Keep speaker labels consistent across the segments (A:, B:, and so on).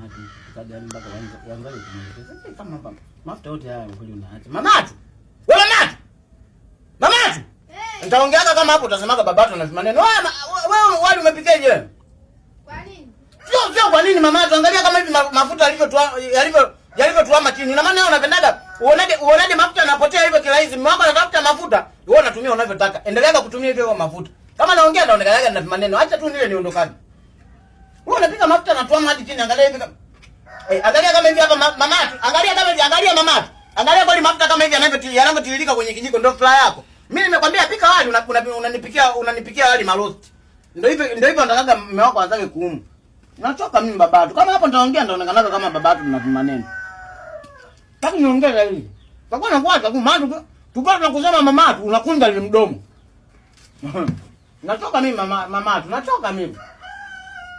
A: mamatu. Kaja mpaka waangalie kumwelekeza. Kama hapa mafuta yote haya kweli unaacha. Mamatu. Wewe mamatu. Mamatu. Nitaongeaga kama hapo utasemaga babatu na maneno. Wewe wali umepikaje wewe?
B: Kwa nini?
A: Sio kwa nini mamatu? Angalia kama hivi mafuta yalivyotuama chini. Ina maana wewe unapendaga uonaje mafuta yanapotea hivyo kirahisi? Mama anatafuta mafuta, wewe unatumia unavyotaka. Endelea kutumia hivyo mafuta. Kama naongea naonekanaga na maneno. Acha tu nile niondokane. Wewe unapika mafuta na tuama hadi chini. Angalia hivi. Angalia kama hivi hapa mamatu. Angalia kama hivi, angalia mamatu. Angalia kwa mafuta kama hivi yanavyotiririka kwenye kijiko ndio fly yako. Mimi nimekwambia pika wali unanipikia wali marosti. Ndio hivyo nataka mume wako aanze kuumu. Nachoka mimi babatu. Kama hapo nitaongea ndaonekanaga kama babatu na maneno. Taki niongea hivi. Takuwa nakuacha tu maana tukao tunakusema mamatu unakunja ile mdomo. Nachoka mimi mamatu, nachoka mimi.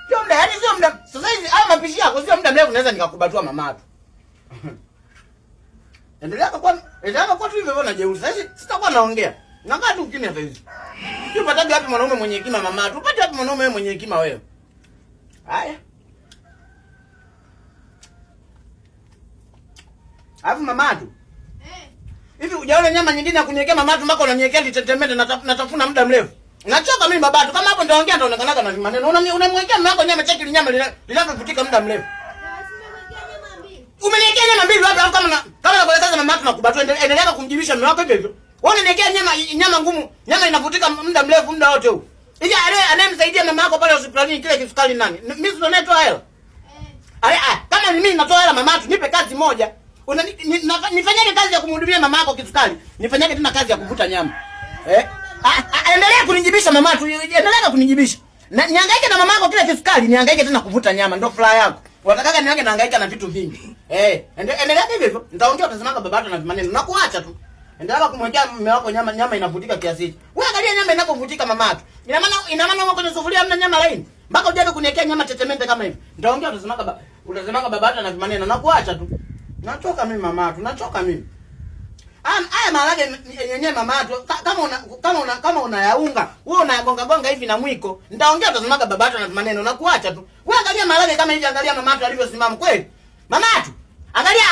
A: Sio muda, yani sio muda. Sasa hizi haya mapishi yako sio muda mrefu naweza nikakubatua mamatu. Endelea kwa tu hivyo na jeuri. Sasa sitakuwa naongea. Nakaa tu kimya sasa hizi. Upataje wapi mwanaume mwenye hekima mamatu? Upate wapi mwanaume mwenye hekima wewe? Haya. Alafu mamatu. Hivi hujaona nyama nyingine ya kuniwekea mamatu mpaka unaniwekea litetemete natafuna muda mrefu. Nachoka mimi babatu. Kama hapo nitaongea nitaonekanaga na maneno. Unamwekea mume wako nyama cheki nyama linavyovutika muda mrefu. Umeniwekea nyama mbili wapi? Kama nakuelekeza mamatu nakubatua, endelea kumjibisha mume wako hivyo. Wewe unaniwekea nyama ngumu, nyama inavutika muda mrefu muda wote huu. Hivi anayemsaidia mama yako pale hospitalini kile kisukari nani? Mimi sio natoa hela. Kama mimi natoa hela mamatu, nipe kazi moja. Nifanyaje kazi ya kumhudumia mama yako kisukari? Nifanyaje tena kazi ya kuvuta nyama? Endelea kunijibisha mamatu, endelea kunijibisha. Nihangaike na mama yako kile kisukari, nihangaike tena kuvuta nyama, ndio furaha yako. Unataka niange nahangaika na vitu vingi. Endelea hivyo. Nitaongea utasemaga babatu na maneno. Nakuacha tu. Endelea kumwekea mume wako nyama inavutika kiasi hicho. Wewe angalia nyama inapovutika mamatu. Ina maana uko kwenye sufuria hamna nyama laini. Mpaka ujaje kuniwekea nyama tetemete kama hivi. Nitaongea utasemaga babatu na maneno. Nakuacha tu. Nachoka mimi mamatu, nachoka mimi. Haya maharage yenyewe mamatu, kama unayaunga, wewe unayagonga hivi na mwiko. Nitaongea utasemaga babatu na maneno. Nakuacha tu. Wewe angalia maharage kama hivi, angalia mamatu alivyosimama kweli. Mamatu. Angalia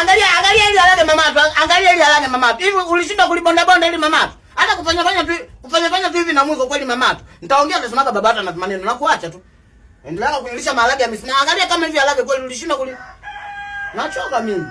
A: ile harage mamatu. Angalia ile harage mamatu. Hivi ulishinda kulibonda ile mamatu. Hata kufanya tu hivi na mwiko kweli mamatu. Nitaongea utasemaga babatu na maneno. Nakuacha tu. Endelea kunilisha maharage ya misina. Angalia kama hivi harage kweli ulishinda Nachoka mimi.